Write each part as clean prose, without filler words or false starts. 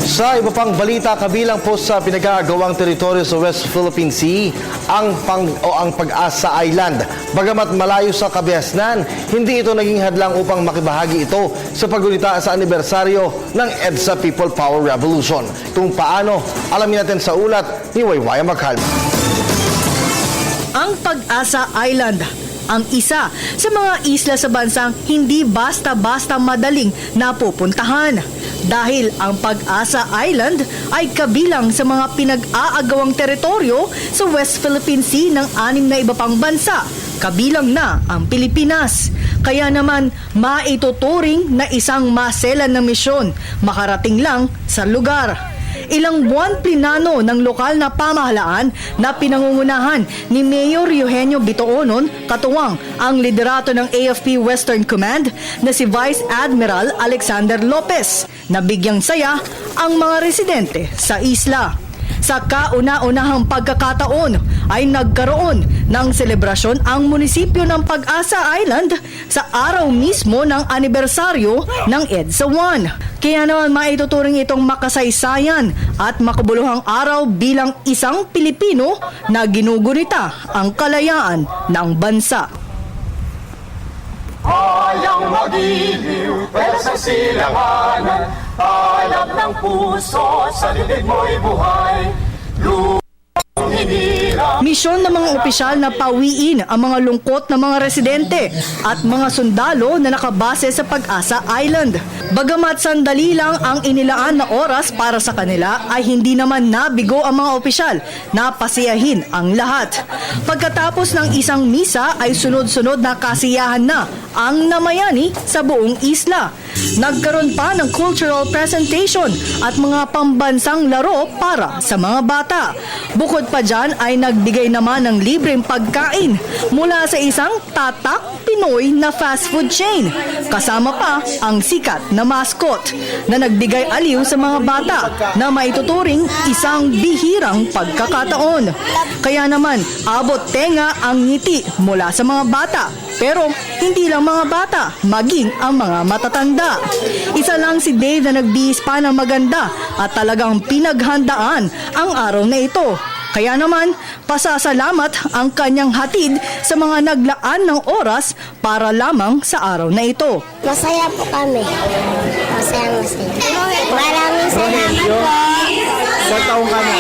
Sa iba pang balita, kabilang po sa pinag-aagawang teritoryo sa West Philippine Sea ang Pag-asa Island. Bagamat malayo sa kabiasnan, hindi ito naging hadlang upang makibahagi ito sa paggunita sa anibersaryo ng EDSA People Power Revolution. Kung paano, alamin natin sa ulat ni Waywaya Macal. Ang Pag-asa Island, ang isa sa mga isla sa bansang hindi basta-basta madaling napupuntahan. Dahil ang Pag-asa Island ay kabilang sa mga pinag-aagawang teritoryo sa West Philippine Sea ng 6 na iba pang bansa, kabilang na ang Pilipinas. Kaya naman maituturing na isang maselan na misyon makarating lang sa lugar. Ilang buwan plinano ng lokal na pamahalaan na pinangungunahan ni Mayor Eugenio Bitonon, katuwang ang liderato ng AFP Western Command na si Vice Admiral Alexander Lopez, na bigyang saya ang mga residente sa isla. Sa kauna-unahang pagkakataon ay nagkaroon ng selebrasyon ang munisipyo ng Pag-asa Island sa araw mismo ng anibersaryo ng EDSA 1. Kaya naman maituturing itong makasaysayan at makabuluhang araw bilang isang Pilipino na ginugunita ang kalayaan ng bansa. Hayang magiliw, pero sa silanganan, talab ng puso, sa dibdib mo'y buhay. Lupang hinirang. Misyon ng mga opisyal na pawiin ang mga lungkot ng mga residente at mga sundalo na nakabase sa Pag-asa Island. Bagamat sandali lang ang inilaan na oras para sa kanila, ay hindi naman nabigo ang mga opisyal na pasiyahin ang lahat. Pagkatapos ng isang misa ay sunod-sunod na kasiyahan na ang namayani sa buong isla. Nagkaroon pa ng cultural presentation at mga pambansang laro para sa mga bata. Bukod pa dyan ay nagbigay naman ng libreng pagkain mula sa isang tatak Pinoy na fast food chain. Kasama pa ang sikat na mascot na nagbigay aliw sa mga bata na maituturing isang bihirang pagkakataon. Kaya naman, abot tenga ang ngiti mula sa mga bata. Pero hindi lang mga bata, maging ang mga matatanda. Isa lang si Dave na nagbihis pa ng maganda at talagang pinaghandaan ang araw na ito. Kaya naman, pasasalamat ang kanyang hatid sa mga naglaan ng oras para lamang sa araw na ito. Masaya po kami. Masaya. Maraming salamat po. Sa taong ka na?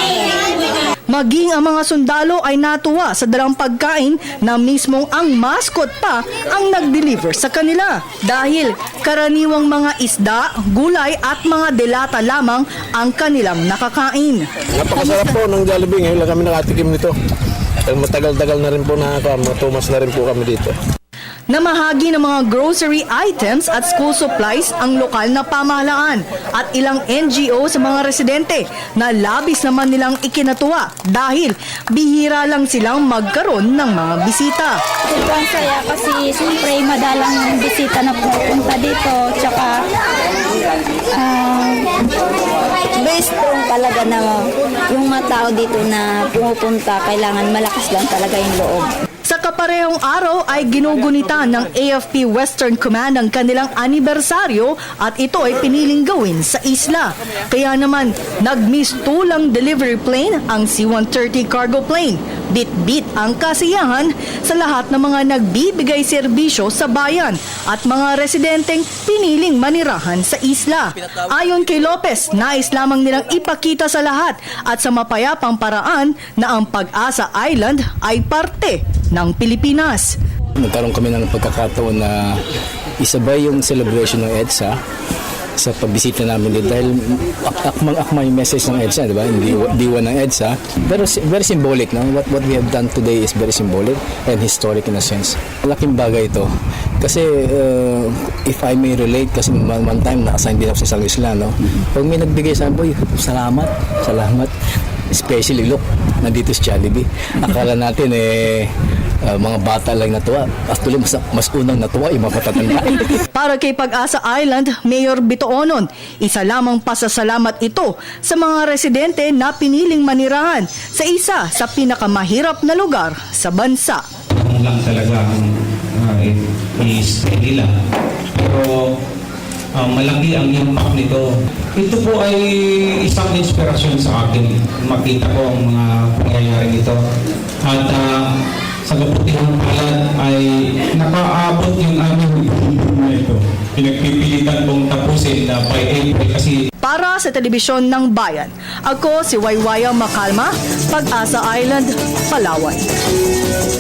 Maging ang mga sundalo ay natuwa sa dalang pagkain na mismong ang mascot pa ang nag-deliver sa kanila. Dahil karaniwang mga isda, gulay at mga delata lamang ang kanilang nakakain. Napakasarap po ng Jollibee. Ngayon lang kami nakatikim nito. Matagal-tagal na rin po matumas na rin po kami dito. Namahagi ng mga grocery items at school supplies ang lokal na pamahalaan at ilang NGO sa mga residente na labis naman nilang ikinatuwa dahil bihira lang silang magkaroon ng mga bisita. Sobrang saya kasi siyempre madalang bisita na pupunta dito, tsaka best talaga na yung mga tao dito na pumupunta, kailangan malakas lang talaga yung loob. Sa kaparehong araw ay ginugunita ng AFP Western Command ang kanilang anibersaryo at ito ay piniling gawin sa isla. Kaya naman, nagmistulang delivery plane ang C-130 cargo plane. Bit-bit ang kasiyahan sa lahat ng mga nagbibigay serbisyo sa bayan at mga residenteng piniling manirahan sa isla. Ayon kay Lopez, nais lamang nilang ipakita sa lahat at sa mapayapang paraan na ang Pag-asa Island ay parte ng Pilipinas. Nagkaroon kami ng pagkakataon na isabay yung celebration ng EDSA sa pagbisita namin dito dahil akmang-akma yung message ng EDSA, di ba? Diwa ng EDSA. Pero very symbolic, no? What we have done today is very symbolic and historic in a sense. Malaking bagay ito. Kasi if I may relate, kasi one time nakasign din ako sa isang isla, no? Pag may nagbigay sa akin, salamat. Especially, look, nandito si Jollibee. Akala natin mga bata lang natuwa. Actually, mas unang natuwa yung mga matatanda. Para kay Pag-asa Island, Mayor Bitonon, isa lamang pasasalamat ito sa mga residente na piniling manirahan sa isa sa pinakamahirap na lugar sa bansa. Lang talagang i-stay nila. Pero malaki ang impact nito. Ito po ay isang inspirasyon sa akin. Makita ko ang mga pangyayari nito. At sa kabutihang palad ay nakaabot yung aming na ito. Pinagpipilitan kong tapusin na by April kasi Para sa telebisyon ng Bayan, ako si Waywaya Makalma, Pag-asa Island, Palawan.